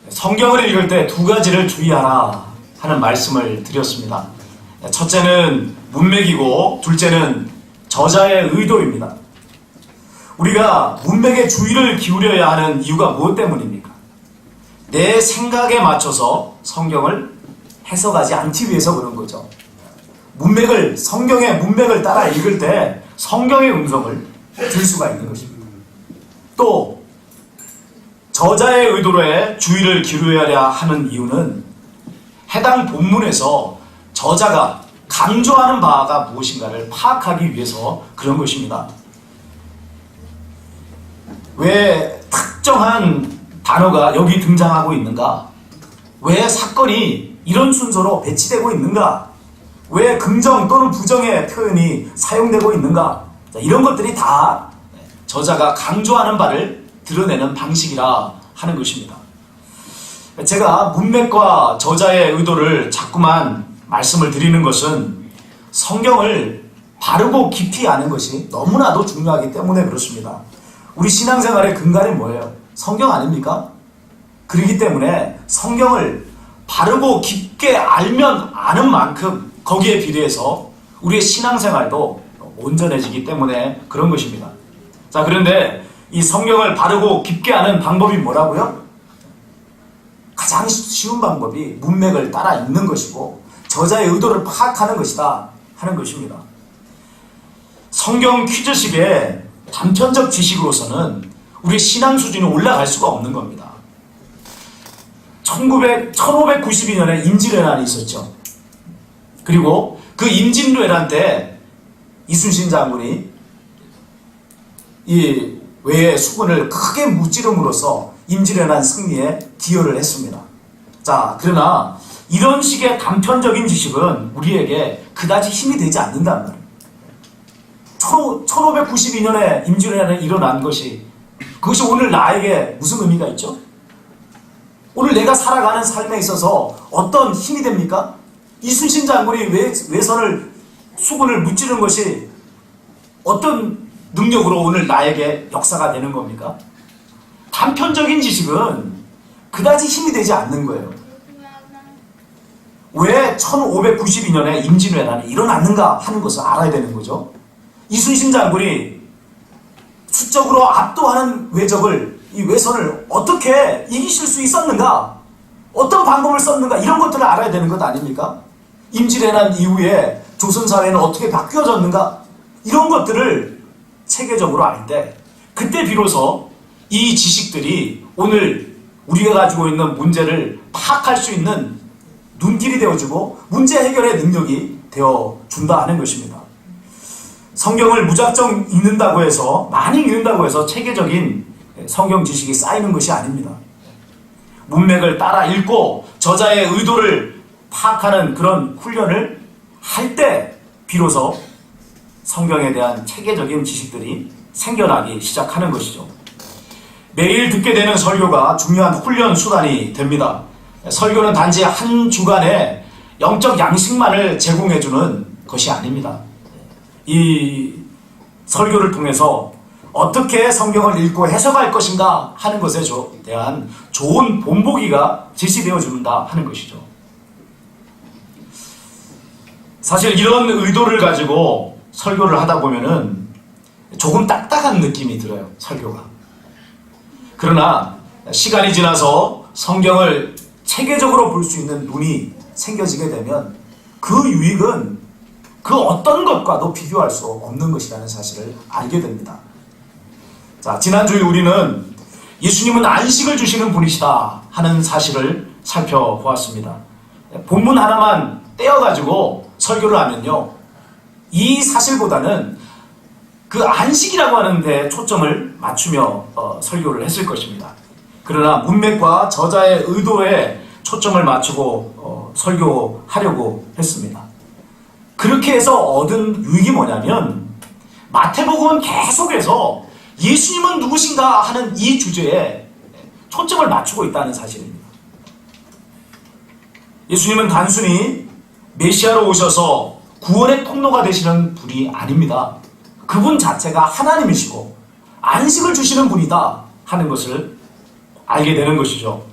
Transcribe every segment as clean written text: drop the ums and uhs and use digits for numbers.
성경을 읽을 때 두 가지를 주의하라 하는 말씀을 드렸습니다. 첫째는 문맥이고 둘째는 저자의 의도입니다. 우리가 문맥에 주의를 기울여야 하는 이유가 무엇 때문입니까? 내 생각에 맞춰서 성경을 해석하지 않기 위해서 그런 거죠. 성경의 문맥을 따라 읽을 때 성경의 음성을 들 수가 있는 것입니다. 또 저자의 의도에 주의를 기울여야 하는 이유는 해당 본문에서 저자가 강조하는 바가 무엇인가를 파악하기 위해서 그런 것입니다. 왜 특정한 단어가 여기 등장하고 있는가? 왜 사건이 이런 순서로 배치되고 있는가? 왜 긍정 또는 부정의 표현이 사용되고 있는가? 이런 것들이 다 저자가 강조하는 바를 드러내는 방식이라 하는 것입니다. 제가 문맥과 저자의 의도를 자꾸만 말씀을 드리는 것은 성경을 바르고 깊이 아는 것이 너무나도 중요하기 때문에 그렇습니다. 우리 신앙생활의 근간이 뭐예요? 성경 아닙니까? 그렇기 때문에 성경을 바르고 깊게 알면 아는 만큼 거기에 비례해서 우리의 신앙생활도 온전해지기 때문에 그런 것입니다. 자, 그런데 이 성경을 바르고 깊게 아는 방법이 뭐라고요? 가장 쉬운 방법이 문맥을 따라 읽는 것이고 저자의 의도를 파악하는 것이다 하는 것입니다. 성경 퀴즈식의 단편적 지식으로서는 우리 신앙 수준이 올라갈 수가 없는 겁니다. 1592년에 임진왜란이 있었죠. 그리고 그 임진왜란 때 이순신 장군이 이 외의 수군을 크게 무찌름으로써 임진왜란 승리에 기여를 했습니다. 자, 그러나 이런 식의 단편적인 지식은 우리에게 그다지 힘이 되지 않는단 말이에요. 1592년에 임진왜란이 일어난 그것이 오늘 나에게 무슨 의미가 있죠? 오늘 내가 살아가는 삶에 있어서 어떤 힘이 됩니까? 이순신 장군이 외선을 수군을 무찌른 것이 어떤 능력으로 오늘 나에게 역사가 되는 겁니까? 단편적인 지식은 그다지 힘이 되지 않는 거예요. 왜 1592년에 임진왜란이 일어났는가 하는 것을 알아야 되는 거죠. 이순신 장군이 수적으로 압도하는 이 외선을 어떻게 이기실 수 있었는가? 어떤 방법을 썼는가? 이런 것들을 알아야 되는 것 아닙니까? 임진왜란 이후에 조선사회는 어떻게 바뀌어졌는가? 이런 것들을 체계적으로 알 때 그때 비로소 이 지식들이 오늘 우리가 가지고 있는 문제를 파악할 수 있는 눈길이 되어주고 문제 해결의 능력이 되어준다 하는 것입니다. 성경을 무작정 읽는다고 해서 많이 읽는다고 해서 체계적인 성경 지식이 쌓이는 것이 아닙니다. 문맥을 따라 읽고 저자의 의도를 파악하는 그런 훈련을 할 때 비로소 성경에 대한 체계적인 지식들이 생겨나기 시작하는 것이죠. 매일 듣게 되는 설교가 중요한 훈련 수단이 됩니다. 설교는 단지 한 주간의 영적 양식만을 제공해주는 것이 아닙니다. 이 설교를 통해서 어떻게 성경을 읽고 해석할 것인가 하는 것에 대한 좋은 본보기가 제시되어 준다 하는 것이죠. 사실 이런 의도를 가지고 설교를 하다 보면은 조금 딱딱한 느낌이 들어요, 설교가. 그러나 시간이 지나서 성경을 체계적으로 볼 수 있는 눈이 생겨지게 되면 그 유익은 그 어떤 것과도 비교할 수 없는 것이라는 사실을 알게 됩니다. 자, 지난주에 우리는 예수님은 안식을 주시는 분이시다 하는 사실을 살펴보았습니다. 본문 하나만 떼어가지고 설교를 하면요, 이 사실보다는 그 안식이라고 하는 데 초점을 맞추며 설교를 했을 것입니다. 그러나 문맥과 저자의 의도에 초점을 맞추고 설교하려고 했습니다. 그렇게 해서 얻은 유익이 뭐냐면 마태복음은 계속해서 예수님은 누구신가 하는 이 주제에 초점을 맞추고 있다는 사실입니다. 예수님은 단순히 메시아로 오셔서 구원의 통로가 되시는 분이 아닙니다. 그분 자체가 하나님이시고 안식을 주시는 분이다 하는 것을 알게 되는 것이죠.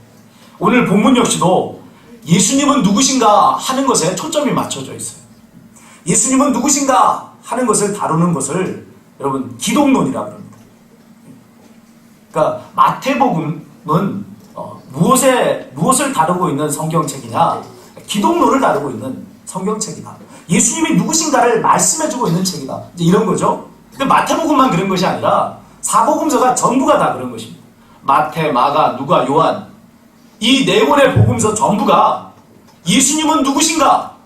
오늘 본문 역시도 예수님은 누구신가 하는 것에 초점이 맞춰져 있어요. 예수님은 누구신가 하는 것을 다루는 것을 여러분 기독론이라고 합니다. 그러니까 마태복음은 무엇을 다루고 있는 성경책이냐? 기독론을 다루고 있는 성경책이다. 예수님이 누구신가를 말씀해주고 있는 책이다. 이제 이런 거죠. 근데 마태복음만 그런 것이 아니라 사복음서가 전부가 다 그런 것입니다. 마태, 마가, 누가, 요한 이 네 권의 복음서 전부가 예수님은 누구신가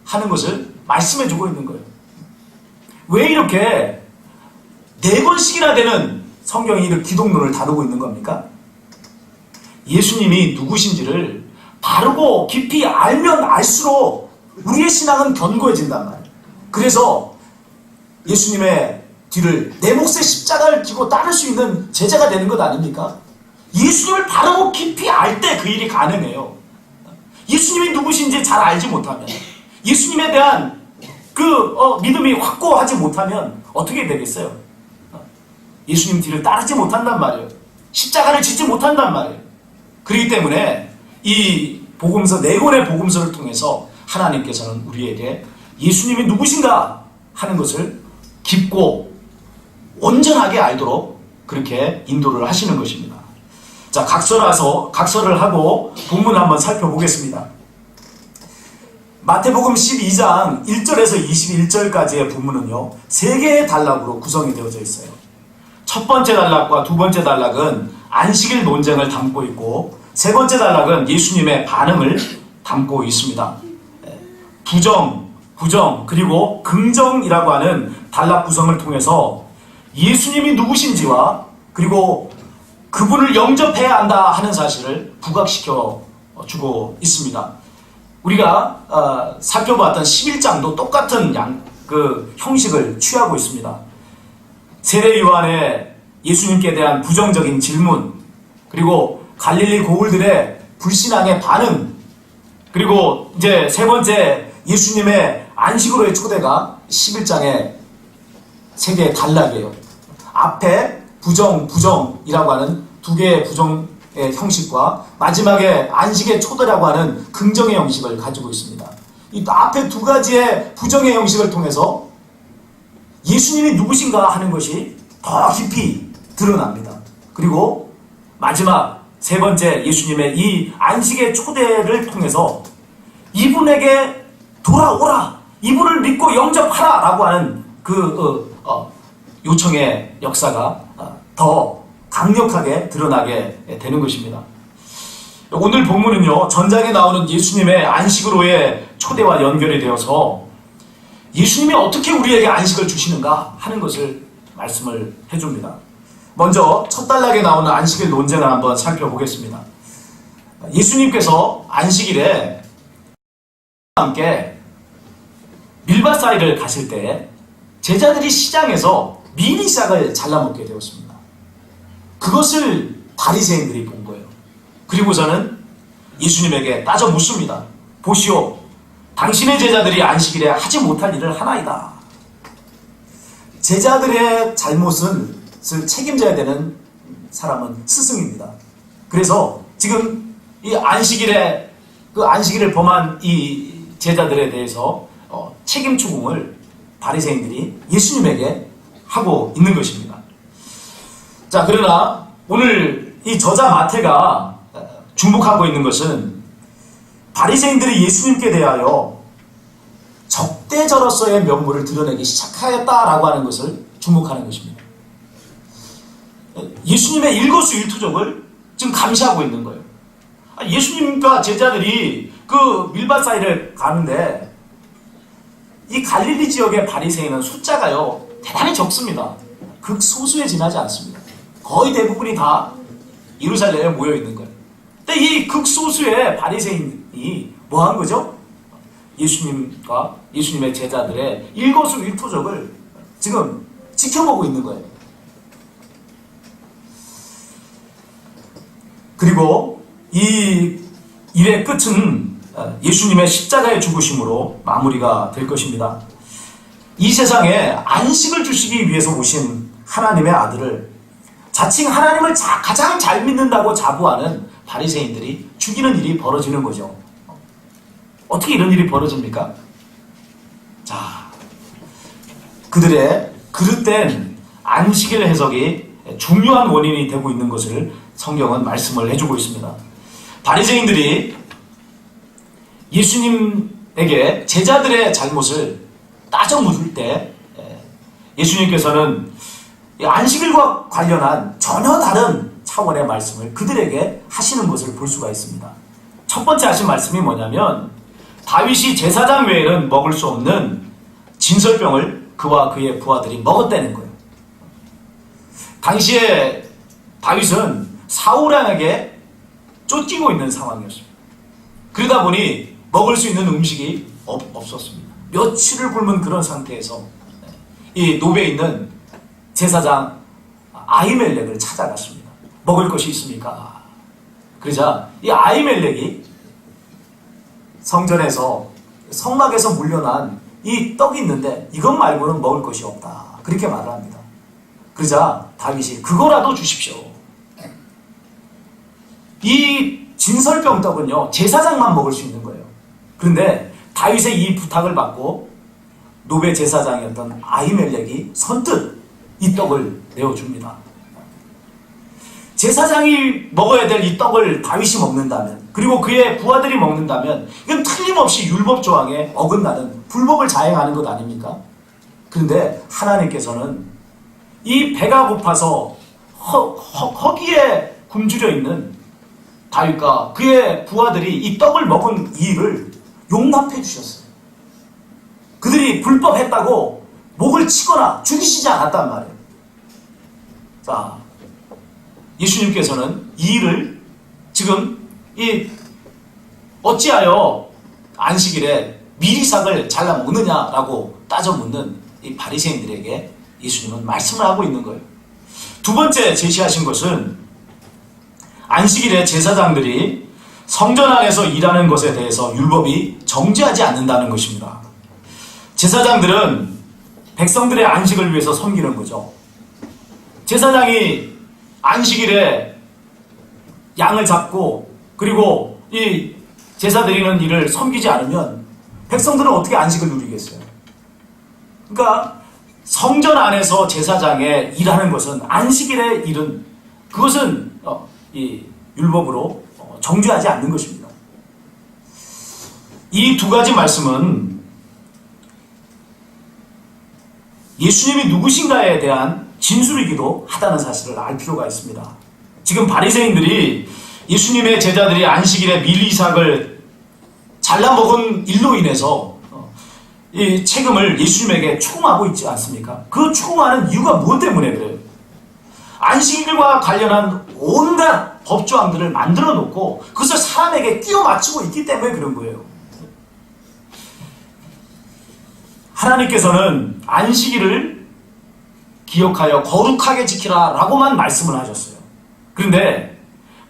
하는 것을 말씀해주고 있는 거예요. 왜 이렇게 네 권씩이나 되는 성경이 이렇게 기독론을 다루고 있는 겁니까? 예수님이 누구신지를 바르고 깊이 알면 알수록 우리의 신앙은 견고해진단 말이에요. 그래서 예수님의 뒤를 내 몫의 십자가를 지고 따를 수 있는 제자가 되는 것 아닙니까? 예수님을 바르고 깊이 알 때 그 일이 가능해요. 예수님이 누구신지 잘 알지 못하면, 예수님에 대한 믿음이 확고하지 못하면 어떻게 되겠어요? 예수님 뒤를 따르지 못한단 말이에요. 십자가를 짓지 못한단 말이에요. 그렇기 때문에 이 복음서, 네 권의 복음서를 통해서 하나님께서는 우리에게 예수님이 누구신가 하는 것을 깊고 온전하게 알도록 그렇게 인도를 하시는 것입니다. 자, 각설을 하고 본문을 한번 살펴보겠습니다. 마태복음 12장 1절에서 21절까지의 본문은요, 세 개의 단락으로 구성이 되어져 있어요. 첫 번째 단락과 두 번째 단락은 안식일 논쟁을 담고 있고, 세 번째 단락은 예수님의 반응을 담고 있습니다. 부정, 그리고 긍정이라고 하는 단락 구성을 통해서 예수님이 누구신지와 그리고 그분을 영접해야 한다 하는 사실을 부각시켜 주고 있습니다. 우리가 살펴봤던 11장도 똑같은 형식을 취하고 있습니다. 세례 요한의 예수님께 대한 부정적인 질문, 그리고 갈릴리 고울들의 불신앙의 반응, 그리고 이제 세 번째 예수님의 안식으로의 초대가 11장의 세 개의 단락이에요. 앞에 부정이라고 하는 두 개의 부정의 형식과 마지막에 안식의 초대라고 하는 긍정의 형식을 가지고 있습니다. 이 앞에 두 가지의 부정의 형식을 통해서 예수님이 누구신가 하는 것이 더 깊이 드러납니다. 그리고 마지막 세 번째 예수님의 이 안식의 초대를 통해서 이분에게 돌아오라, 이분을 믿고 영접하라 라고 하는 요청의 역사가 더 강력하게 드러나게 되는 것입니다. 오늘 본문은요, 전장에 나오는 예수님의 안식으로의 초대와 연결이 되어서 예수님이 어떻게 우리에게 안식을 주시는가 하는 것을 말씀을 해줍니다. 먼저 첫 단락에 나오는 안식일 논쟁을 한번 살펴보겠습니다. 예수님께서 안식일에 함께 밀밭사이를 가실 때 제자들이 시장에서 미니싹을 잘라먹게 되었습니다. 그것을 바리새인들이 본 거예요. 그리고서는 예수님에게 따져 묻습니다. 보시오, 당신의 제자들이 안식일에 하지 못할 일을 하나이다. 제자들의 잘못을 책임져야 되는 사람은 스승입니다. 그래서 지금 이 안식일을 범한 이 제자들에 대해서 책임 추궁을 바리새인들이 예수님에게 하고 있는 것입니다. 자, 그러나 오늘 이 저자 마태가 주목하고 있는 것은 바리새인들이 예수님께 대하여 적대저로서의 면모를 드러내기 시작하였다라고 하는 것을 주목하는 것입니다. 예수님의 일거수일투족을 지금 감시하고 있는 거예요. 예수님과 제자들이 그 밀밭 사이를 가는데 이 갈릴리 지역의 바리새인은 숫자가요 대단히 적습니다. 극소수에 지나지 않습니다. 거의 대부분이 다 예루살렘에 모여 있는 거예요. 근데 이 극소수의 바리새인이 뭐 한 거죠? 예수님과 예수님의 제자들의 일거수일투족을 지금 지켜보고 있는 거예요. 그리고 이 일의 끝은 예수님의 십자가의 죽으심으로 마무리가 될 것입니다. 이 세상에 안식을 주시기 위해서 오신 하나님의 아들을 자칭 하나님을 가장 잘 믿는다고 자부하는 바리새인들이 죽이는 일이 벌어지는 거죠. 어떻게 이런 일이 벌어집니까? 자, 그들의 그릇된 안식일 해석이 중요한 원인이 되고 있는 것을 성경은 말씀을 해주고 있습니다. 바리새인들이 예수님에게 제자들의 잘못을 따져 묻을 때 예수님께서는 안식일과 관련한 전혀 다른 차원의 말씀을 그들에게 하시는 것을 볼 수가 있습니다. 첫 번째 하신 말씀이 뭐냐면 다윗이 제사장 외에는 먹을 수 없는 진설병을 그와 그의 부하들이 먹었다는 거예요. 당시에 다윗은 사울왕에게 쫓기고 있는 상황이었습니다. 그러다 보니 먹을 수 있는 음식이 없었습니다. 며칠을 굶은 그런 상태에서 이 노베에 있는 제사장 아히멜렉을 찾아갔습니다. 먹을 것이 있습니까? 그러자 이 아히멜렉이 성전에서 성막에서 물려난 이 떡이 있는데 이것 말고는 먹을 것이 없다. 그렇게 말을 합니다. 그러자 다윗이 그거라도 주십시오. 이 진설병 떡은요 제사장만 먹을 수 있는 거예요. 그런데 다윗의 이 부탁을 받고 노베 제사장이었던 아히멜렉이 선뜻 이 떡을 내어줍니다. 제사장이 먹어야 될 이 떡을 다윗이 먹는다면, 그리고 그의 부하들이 먹는다면 이건 틀림없이 율법 조항에 어긋나는 불법을 자행하는 것 아닙니까? 그런데 하나님께서는 이 배가 고파서 허기에 굶주려 있는 다윗과 그의 부하들이 이 떡을 먹은 이 일을 용납해 주셨어요. 그들이 불법했다고 목을 치거나 죽이시지 않았단 말이에요. 자, 예수님께서는 이 일을 지금 어찌하여 안식일에 미리삭을 잘라 먹느냐라고 따져 묻는 이 바리새인들에게 예수님은 말씀을 하고 있는 거예요. 두 번째 제시하신 것은 안식일에 제사장들이 성전 안에서 일하는 것에 대해서 율법이 정죄하지 않는다는 것입니다. 제사장들은 백성들의 안식을 위해서 섬기는 거죠. 제사장이 안식일에 양을 잡고 그리고 이 제사 드리는 일을 섬기지 않으면 백성들은 어떻게 안식을 누리겠어요? 그러니까 성전 안에서 제사장의 일하는 것은 안식일의 일은 그것은 이 율법으로 정죄하지 않는 것입니다. 이 두 가지 말씀은 예수님이 누구신가에 대한 진술이기도 하다는 사실을 알 필요가 있습니다. 지금 바리새인들이 예수님의 제자들이 안식일에 밀이삭을 잘라 먹은 일로 인해서 이 책임을 예수님에게 추궁하고 있지 않습니까? 그 추궁하는 이유가 무엇 때문에 그래요? 안식일과 관련한 온갖 법조항들을 만들어 놓고 그것을 사람에게 끼워 맞추고 있기 때문에 그런 거예요. 하나님께서는 안식일을 기억하여 거룩하게 지키라 라고만 말씀을 하셨어요. 그런데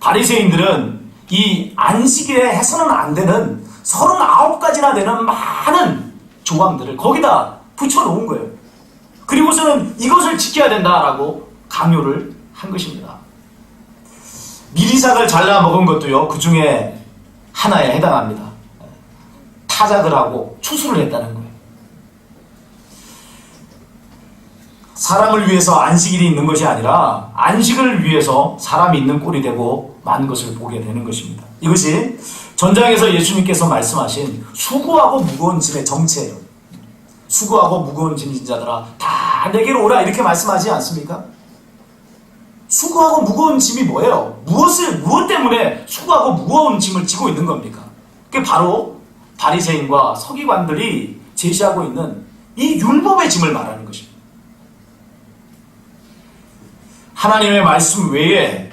바리새인들은 이 안식일에 해서는 안 되는 39가지나 되는 많은 조항들을 거기다 붙여놓은 거예요. 그리고서는 이것을 지켜야 된다라고 강요를 한 것입니다. 미리삭을 잘라 먹은 것도요, 그 중에 하나에 해당합니다. 타작을 하고 추수를 했다는 거예요. 사람을 위해서 안식일이 있는 것이 아니라 안식을 위해서 사람이 있는 꼴이 되고 만 것을 보게 되는 것입니다. 이것이 전장에서 예수님께서 말씀하신 수고하고 무거운 짐의 정체예요. 수고하고 무거운 짐진 자들아 다 내게로 오라 이렇게 말씀하지 않습니까? 수고하고 무거운 짐이 뭐예요? 무엇 때문에 수고하고 무거운 짐을 지고 있는 겁니까? 그게 바로 바리새인과 서기관들이 제시하고 있는 이 율법의 짐을 말하는 것입니다. 하나님의 말씀 외에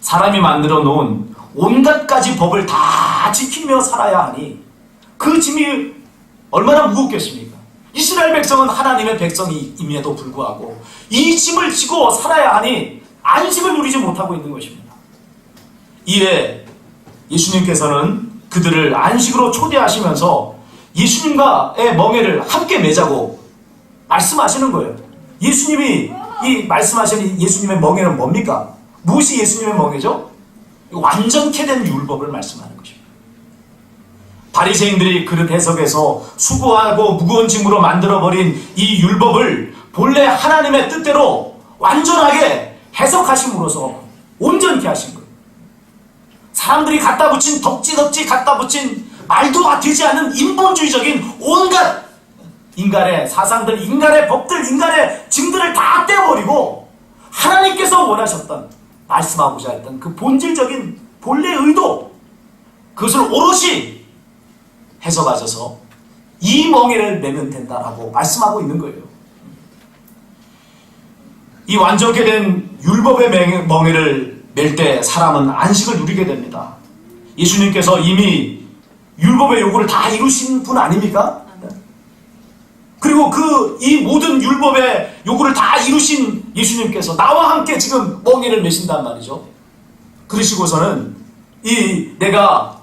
사람이 만들어 놓은 온갖 가지 법을 다 지키며 살아야 하니 그 짐이 얼마나 무겁겠습니까? 이스라엘 백성은 하나님의 백성임에도 불구하고 이 짐을 지고 살아야 하니 안식을 누리지 못하고 있는 것입니다. 이에 예수님께서는 그들을 안식으로 초대하시면서 예수님과의 멍에를 함께 매자고 말씀하시는 거예요. 예수님이 이 말씀하신 예수님의 멍에는 뭡니까? 무엇이 예수님의 멍에죠? 완전케 된 율법을 말씀하는 것입니다. 바리새인들이 그릇 해석에서 수고하고 무거운 짐으로 만들어버린 이 율법을 본래 하나님의 뜻대로 완전하게 해석하심으로써 온전케 하신 거예요. 사람들이 갖다 붙인 덕지덕지 갖다 붙인 말도 되지 않는 인본주의적인 온갖 인간의 사상들, 인간의 법들, 인간의 징들을 다 떼버리고 하나님께서 원하셨던, 말씀하고자 했던 그 본질적인 본래 의도, 그것을 오롯이 해석하셔서 이 멍에를 매면 된다라고 말씀하고 있는 거예요. 이 완전케 된 율법의 멍에를 맬 때 사람은 안식을 누리게 됩니다. 예수님께서 이미 율법의 요구를 다 이루신 분 아닙니까? 그리고 이 모든 율법의 요구를 다 이루신 예수님께서 나와 함께 지금 멍에를 매신단 말이죠. 그러시고서는 내가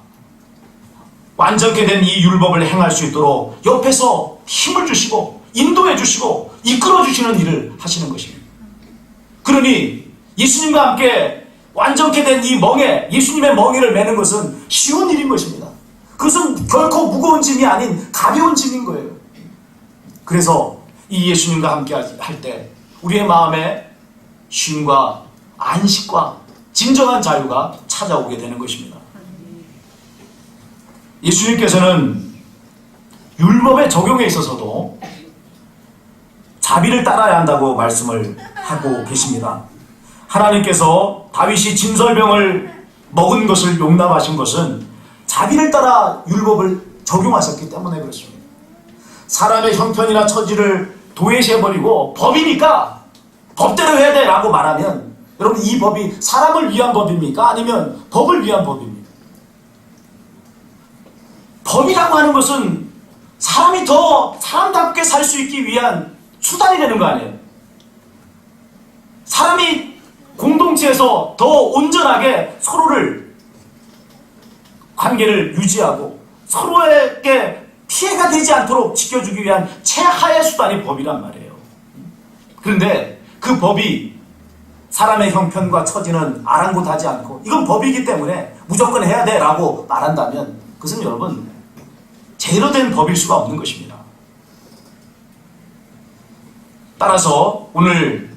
완전케 된 이 율법을 행할 수 있도록 옆에서 힘을 주시고 인도해 주시고 이끌어 주시는 일을 하시는 것입니다. 그러니 예수님과 함께 완전케 된 이 멍에, 예수님의 멍에를 매는 것은 쉬운 일인 것입니다. 그것은 결코 무거운 짐이 아닌 가벼운 짐인 거예요. 그래서 이 예수님과 함께 할 때 우리의 마음에 쉼과 안식과 진정한 자유가 찾아오게 되는 것입니다. 예수님께서는 율법의 적용에 있어서도 자비를 따라야 한다고 말씀을 하고 계십니다. 하나님께서 다윗이 진설병을 먹은 것을 용납하신 것은 자비를 따라 율법을 적용하셨기 때문에 그렇습니다. 사람의 형편이나 처지를 도외시해버리고 법이니까 법대로 해야 돼 라고 말하면, 여러분, 이 법이 사람을 위한 법입니까? 아니면 법을 위한 법입니까? 법이라고 하는 것은 사람이 더 사람답게 살 수 있기 위한 수단이 되는 거 아니에요? 사람이 공동체에서 더 온전하게 서로를 관계를 유지하고 서로에게 피해가 되지 않도록 지켜주기 위한 최하의 수단이 법이란 말이에요. 그런데 그 법이 사람의 형편과 처지는 아랑곳하지 않고 이건 법이기 때문에 무조건 해야 돼 라고 말한다면 그것은 여러분 제대로 된 법일 수가 없는 것입니다. 따라서 오늘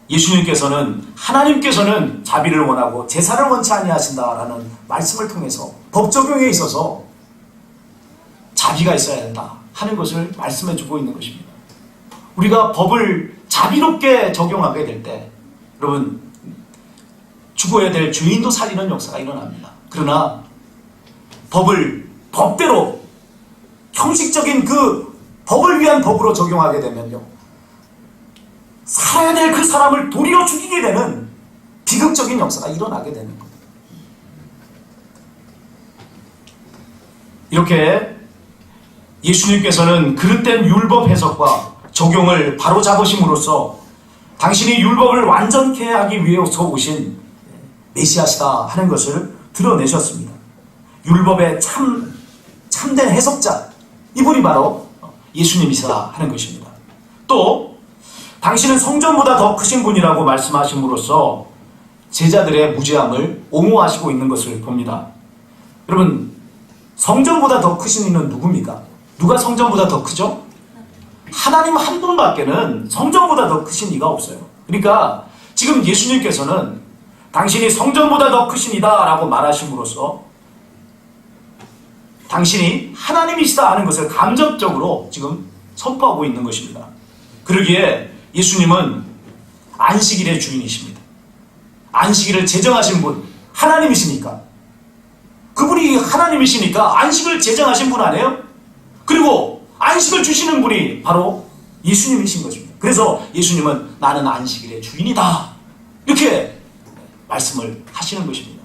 예수님께서는, 하나님께서는 자비를 원하고 제사를 원치 아니하신다라는 말씀을 통해서 법 적용에 있어서 자비가 있어야 된다 하는 것을 말씀해 주고 있는 것입니다. 우리가 법을 자비롭게 적용하게 될 때 여러분 죽어야 될 죄인도 살리는 역사가 일어납니다. 그러나 법을 법대로 형식적인 그 법을 위한 법으로 적용하게 되면요, 살아야 될 그 사람을 도리어 죽이게 되는 비극적인 역사가 일어나게 되는 겁니다. 이렇게 예수님께서는 그릇된 율법 해석과 적용을 바로 잡으심으로써 당신이 율법을 완전케 하기 위해서 오신 메시아시다 하는 것을 드러내셨습니다. 율법의 참된 해석자, 이분이 바로 예수님이시다 하는 것입니다. 또 당신은 성전보다 더 크신 분이라고 말씀하심으로써 제자들의 무죄함을 옹호하시고 있는 것을 봅니다. 여러분, 성전보다 더 크신 이는 누굽니까? 누가 성전보다 더 크죠? 하나님 한 분밖에는 성전보다 더 크신 이가 없어요. 그러니까 지금 예수님께서는 당신이 성전보다 더 크신 이다 라고 말하심으로써 당신이 하나님이시다 하는 것을 감정적으로 지금 선포하고 있는 것입니다. 그러기에 예수님은 안식일의 주인이십니다. 안식일을 제정하신 분, 하나님이시니까. 그분이 하나님이시니까 안식을 제정하신 분 아니에요? 그리고 안식을 주시는 분이 바로 예수님이신 것입니다. 그래서 예수님은 나는 안식일의 주인이다 이렇게 말씀을 하시는 것입니다.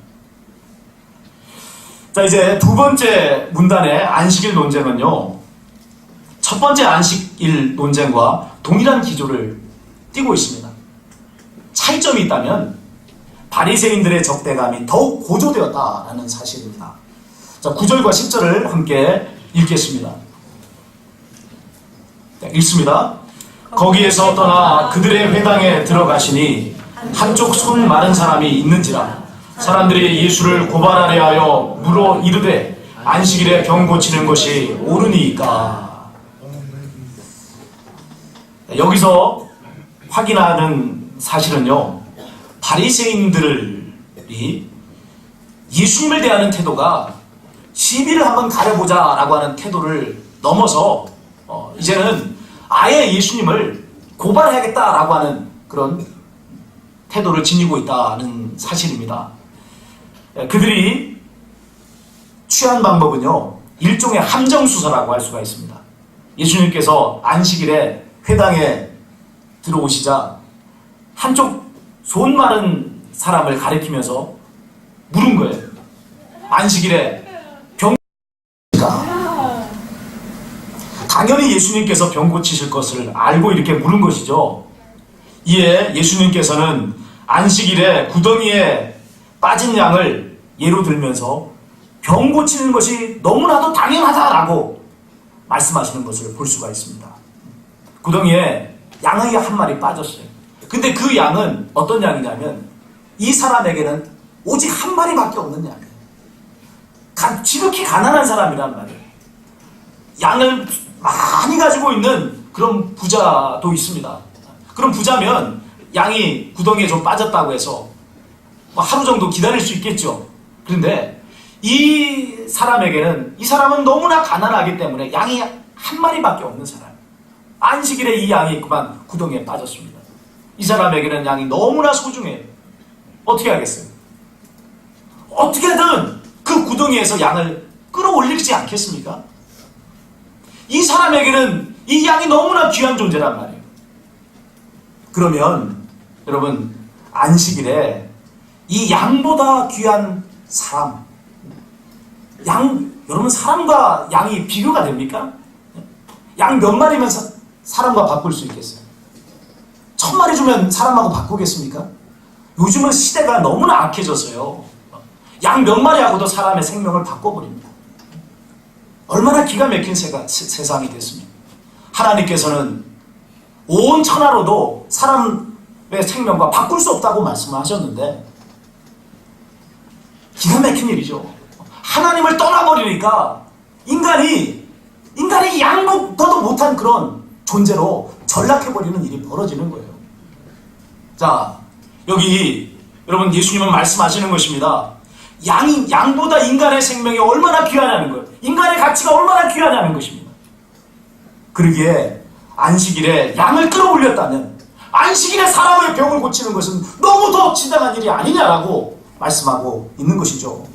자, 이제 두 번째 문단의 안식일 논쟁은요, 첫 번째 안식일 논쟁과 동일한 기조를 띠고 있습니다. 차이점이 있다면 바리새인들의 적대감이 더욱 고조되었다라는 사실입니다. 자, 9절과 10절을 함께 읽겠습니다. 네, 읽습니다. 거기에서 떠나 그들의 회당에 들어가시니 한쪽 손 마른 사람이 있는지라 사람들이 예수를 고발하려 하여 물어 이르되 안식일에 병 고치는 것이 옳으니까. 여기서 확인하는 사실은요, 바리새인들이 예수님을 대하는 태도가 시비를 한번 가려보자 라고 하는 태도를 넘어서 이제는 아예 예수님을 고발해야겠다라고 하는 그런 태도를 지니고 있다는 사실입니다. 그들이 취한 방법은요, 일종의 함정수사라고 할 수가 있습니다. 예수님께서 안식일에 회당에 들어오시자 한쪽 손 마른 사람을 가리키면서 물은 거예요. 안식일에 병 고치실까? 당연히 예수님께서 병 고치실 것을 알고 이렇게 물은 것이죠. 이에 예수님께서는 안식일에 구덩이에 빠진 양을 예로 들면서 병 고치는 것이 너무나도 당연하다라고 말씀하시는 것을 볼 수가 있습니다. 구덩이에 양이 한 마리 빠졌어요. 근데 그 양은 어떤 양이냐면 이 사람에게는 오직 한 마리밖에 없는 양이에요. 지극히 가난한 사람이란 말이에요. 양을 많이 가지고 있는 그런 부자도 있습니다. 그럼 부자면 양이 구덩이에 좀 빠졌다고 해서 하루 정도 기다릴 수 있겠죠. 그런데 이 사람은 너무나 가난하기 때문에 양이 한 마리밖에 없는 사람. 안식일에 이 양이 그만 구덩이에 빠졌습니다. 이 사람에게는 양이 너무나 소중해요. 어떻게 하겠어요? 어떻게든 그 구덩이에서 양을 끌어올리지 않겠습니까? 이 사람에게는 이 양이 너무나 귀한 존재란 말이에요. 그러면 여러분, 안식일에 이 양보다 귀한 사람, 여러분, 사람과 양이 비교가 됩니까? 양 몇 마리면 사람과 바꿀 수 있겠어요? 1000마리 주면 사람하고 바꾸겠습니까? 요즘은 시대가 너무나 악해져서요, 양 몇 마리하고도 사람의 생명을 바꿔버립니다. 얼마나 기가 막힌 세상이 됐습니까? 하나님께서는 온 천하로도 사람의 생명과 바꿀 수 없다고 말씀하셨는데 기가 막힌 일이죠. 하나님을 떠나버리니까 인간이 양보도 못한 그런 존재로 전락해버리는 일이 벌어지는 거예요. 자, 여기 여러분, 예수님은 말씀하시는 것입니다. 양보다 인간의 생명이 얼마나 귀하냐는 거예요. 인간의 가치가 얼마나 귀하냐는 것입니다. 그러기에 안식일에 양을 끌어올렸다면 안식일에 사람의 병을 고치는 것은 너무 더 지당한 일이 아니냐라고 말씀하고 있는 것이죠.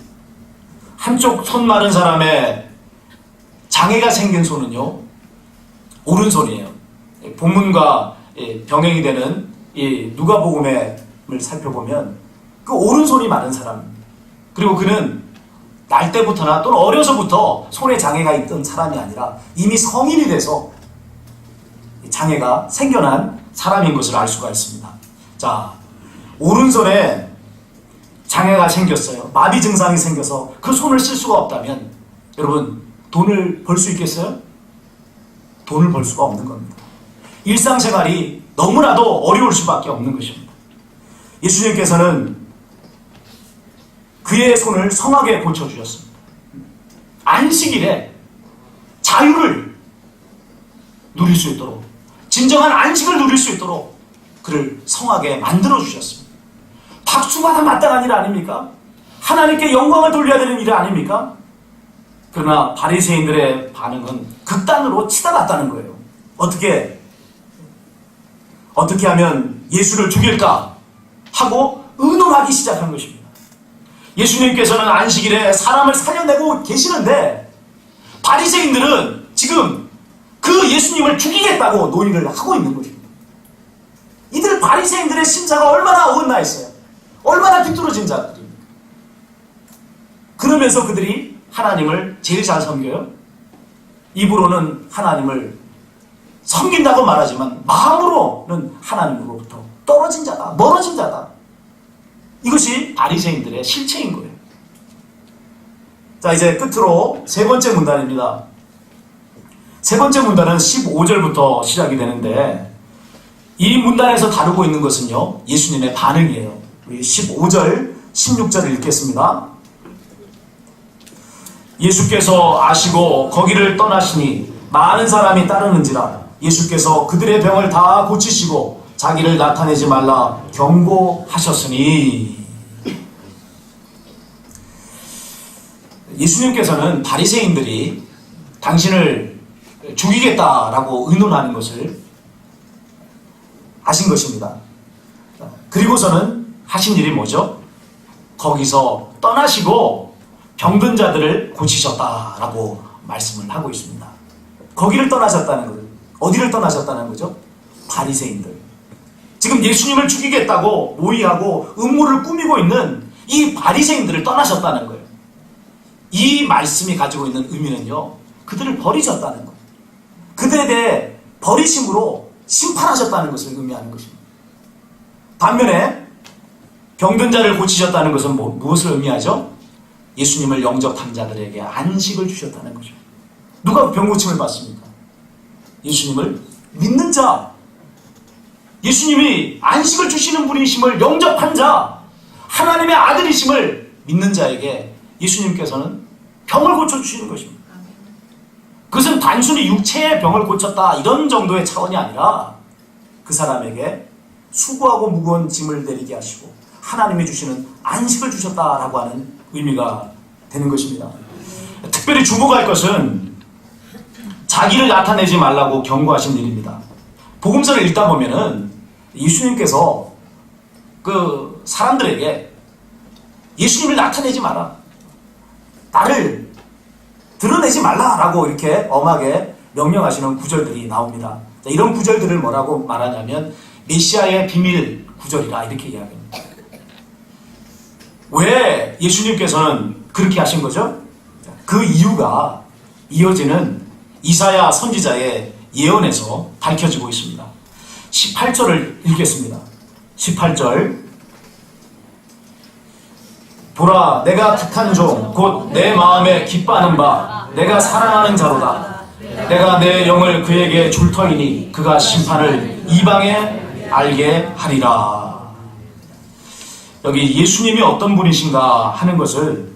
한쪽 손 마른 사람의 장애가 생긴 손은요, 오른손이에요. 본문과 병행이 되는 누가복음을 살펴보면 그 오른손이 마른 사람, 그리고 그는 날 때부터나 또는 어려서부터 손에 장애가 있던 사람이 아니라 이미 성인이 돼서 장애가 생겨난 사람인 것을 알 수가 있습니다. 자, 오른손에 장애가 생겼어요. 마비 증상이 생겨서 그 손을 쓸 수가 없다면 여러분, 돈을 벌 수 있겠어요? 돈을 벌 수가 없는 겁니다. 일상생활이 너무나도 어려울 수밖에 없는 것입니다. 예수님께서는 그의 손을 성하게 고쳐주셨습니다. 안식일에 자유를 누릴 수 있도록, 진정한 안식을 누릴 수 있도록 그를 성하게 만들어주셨습니다. 박수받아 마땅한 일 아닙니까? 하나님께 영광을 돌려야 되는 일 아닙니까? 그러나 바리새인들의 반응은 극단으로 치달았다는 거예요. 어떻게 하면 예수를 죽일까 하고 의논하기 시작한 것입니다. 예수님께서는 안식일에 사람을 살려내고 계시는데 바리새인들은 지금 그 예수님을 죽이겠다고 논의를 하고 있는 것입니다. 이들 바리새인들의 심사가 얼마나 어긋나 있어요. 얼마나 뒤떨어진 자들입니까? 그러면서 그들이 하나님을 제일 잘 섬겨요. 입으로는 하나님을 섬긴다고 말하지만 마음으로는 하나님으로부터 떨어진 자다, 멀어진 자다. 이것이 바리새인들의 실체인 거예요. 자, 이제 끝으로 세 번째 문단입니다. 세 번째 문단은 15절부터 시작이 되는데 이 문단에서 다루고 있는 것은요, 예수님의 반응이에요. 우리 15절 16절을 읽겠습니다. 예수께서 아시고 거기를 떠나시니 많은 사람이 따르는지라. 예수께서 그들의 병을 다 고치시고 자기를 나타내지 말라 경고하셨으니. 예수님께서는 바리새인들이 당신을 죽이겠다라고 의논하는 것을 아신 것입니다. 그리고서는 하신 일이 뭐죠? 거기서 떠나시고 병든 자들을 고치셨다라고 말씀을 하고 있습니다. 거기를 떠나셨다는 거예요. 어디를 떠나셨다는 거죠? 바리새인들. 지금 예수님을 죽이겠다고 모의하고 음모를 꾸미고 있는 이 바리새인들을 떠나셨다는 거예요. 이 말씀이 가지고 있는 의미는요, 그들을 버리셨다는 거예요. 그들에 대해 버리심으로 심판하셨다는 것을 의미하는 것입니다. 반면에 병든 자를 고치셨다는 것은 무엇을 의미하죠? 예수님을 영접한 자들에게 안식을 주셨다는 거죠. 누가 병 고침을 받습니까? 예수님을 믿는 자. 예수님이 안식을 주시는 분이심을 영접한 자, 하나님의 아들이심을 믿는 자에게 예수님께서는 병을 고쳐주시는 것입니다. 그것은 단순히 육체의 병을 고쳤다 이런 정도의 차원이 아니라 그 사람에게 수고하고 무거운 짐을 내리게 하시고 하나님이 주시는 안식을 주셨다라고 하는 의미가 되는 것입니다. 특별히 주목할 것은 자기를 나타내지 말라고 경고하신 일입니다. 복음서를 읽다 보면은 예수님께서 그 사람들에게 예수님을 나타내지 마라, 나를 드러내지 말라라고 이렇게 엄하게 명령하시는 구절들이 나옵니다. 이런 구절들을 뭐라고 말하냐면 메시아의 비밀 구절이라 이렇게 이야기합니다. 왜 예수님께서는 그렇게 하신 거죠? 그 이유가 이어지는 이사야 선지자의 예언에서 밝혀지고 있습니다. 18절을 읽겠습니다. 18절. 보라, 내가 택한 종 곧 내 마음에 기뻐하는 바 내가 사랑하는 자로다. 내가 내 영을 그에게 줄 터이니 그가 심판을 이방에 알게 하리라. 여기 예수님이 어떤 분이신가 하는 것을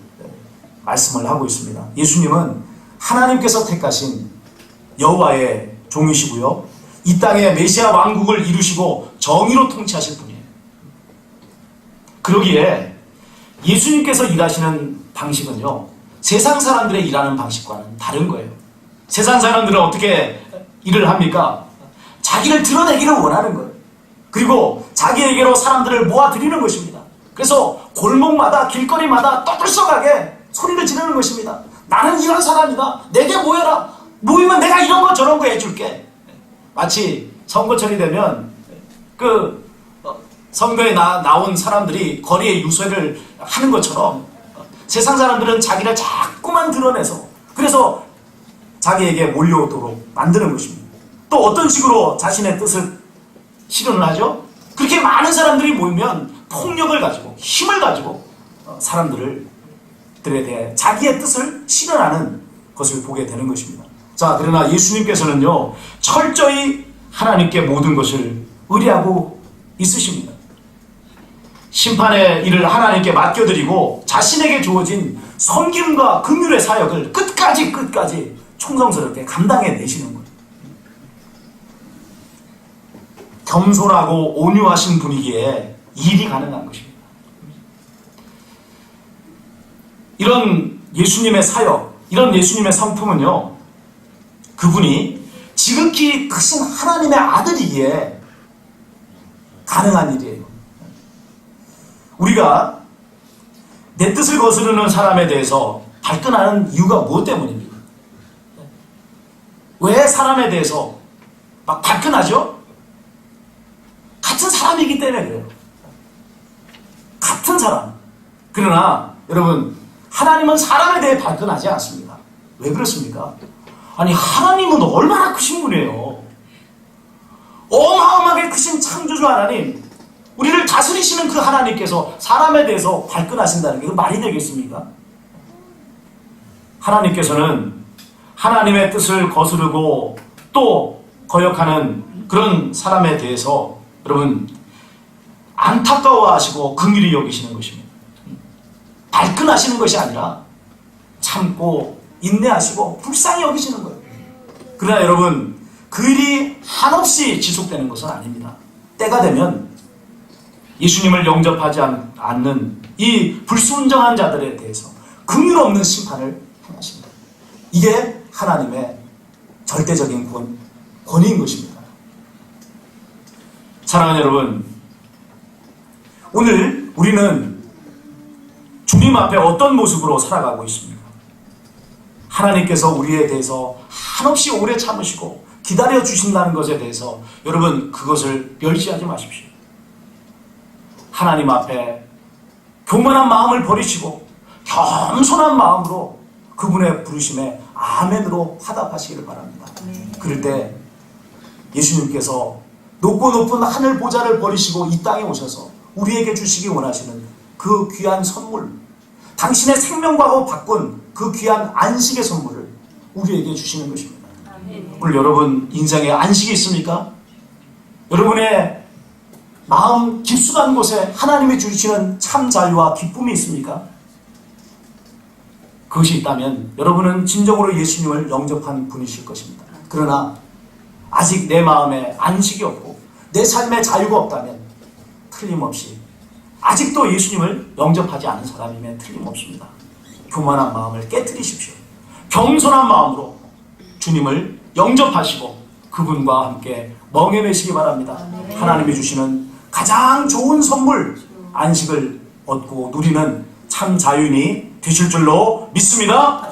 말씀을 하고 있습니다. 예수님은 하나님께서 택하신 여호와의 종이시고요, 이 땅에 메시아 왕국을 이루시고 정의로 통치하실 분이에요. 그러기에 예수님께서 일하시는 방식은요, 세상 사람들의 일하는 방식과는 다른 거예요. 세상 사람들은 어떻게 일을 합니까? 자기를 드러내기를 원하는 거예요. 그리고 자기에게로 사람들을 모아들이는 것입니다. 그래서 골목마다 길거리마다 떠들썩하게 소리를 지르는 것입니다. 나는 이런 사람이다. 내게 모여라. 모이면 내가 이런 거 저런 거 해줄게. 마치 선거철이 되면 선거에 나온 사람들이 거리에 유세를 하는 것처럼 세상 사람들은 자기를 자꾸만 드러내서 그래서 자기에게 몰려오도록 만드는 것입니다. 또 어떤 식으로 자신의 뜻을 실현을 하죠? 그렇게 많은 사람들이 모이면 폭력을 가지고 힘을 가지고 사람들에 대해 자기의 뜻을 실현하는 것을 보게 되는 것입니다. 자, 그러나 예수님께서는요, 철저히 하나님께 모든 것을 의뢰하고 있으십니다. 심판의 일을 하나님께 맡겨드리고 자신에게 주어진 섬김과 긍휼의 사역을 끝까지 충성스럽게 감당해 내시는 거예요. 겸손하고 온유하신 분이기에 일이 가능한 것입니다. 이런 예수님의 사역, 이런 예수님의 성품은요, 그분이 지극히 크신 하나님의 아들이기에 가능한 일이에요. 우리가 내 뜻을 거스르는 사람에 대해서 발끈하는 이유가 무엇 때문입니까? 왜 사람에 대해서 막 발끈하죠? 같은 사람이기 때문에 그래요. 같은 사람. 그러나 여러분, 하나님은 사람에 대해 발끈하지 않습니다. 왜 그렇습니까? 아니, 하나님은 얼마나 크신 분이에요. 어마어마하게 크신 창조주 하나님, 우리를 다스리시는 그 하나님께서 사람에 대해서 발끈하신다는 게 말이 되겠습니까? 하나님께서는 하나님의 뜻을 거스르고 또 거역하는 그런 사람에 대해서 여러분 안타까워하시고 긍휼히 여기시는 것입니다. 발끈하시는 것이 아니라 참고 인내하시고 불쌍히 여기시는 거예요. 그러나 여러분, 그 일이 한없이 지속되는 것은 아닙니다. 때가 되면 예수님을 영접하지 않는 이 불순종한 자들에 대해서 긍휼 없는 심판을 행하십니다. 이게 하나님의 절대적인 권위인 것입니다. 사랑하는 여러분, 오늘 우리는 주님 앞에 어떤 모습으로 살아가고 있습니까? 하나님께서 우리에 대해서 한없이 오래 참으시고 기다려 주신다는 것에 대해서 여러분, 그것을 멸시하지 마십시오. 하나님 앞에 교만한 마음을 버리시고 겸손한 마음으로 그분의 부르심에 아멘으로 화답하시기를 바랍니다. 그럴 때 예수님께서 높고 높은 하늘 보좌를 버리시고 이 땅에 오셔서 우리에게 주시기 원하시는 그 귀한 선물, 당신의 생명과도 바꾼 그 귀한 안식의 선물을 우리에게 주시는 것입니다. 오늘 여러분 인생에 안식이 있습니까? 여러분의 마음 깊숙한 곳에 하나님이 주시는 참 자유와 기쁨이 있습니까? 그것이 있다면 여러분은 진정으로 예수님을 영접한 분이실 것입니다. 그러나 아직 내 마음에 안식이 없고 내 삶에 자유가 없다면 틀림없이 아직도 예수님을 영접하지 않은 사람이면 틀림없습니다. 교만한 마음을 깨트리십시오. 겸손한 마음으로 주님을 영접하시고 그분과 함께 멍에매시기 바랍니다. 하나님이 주시는 가장 좋은 선물, 안식을 얻고 누리는 참 자유인이 되실 줄로 믿습니다.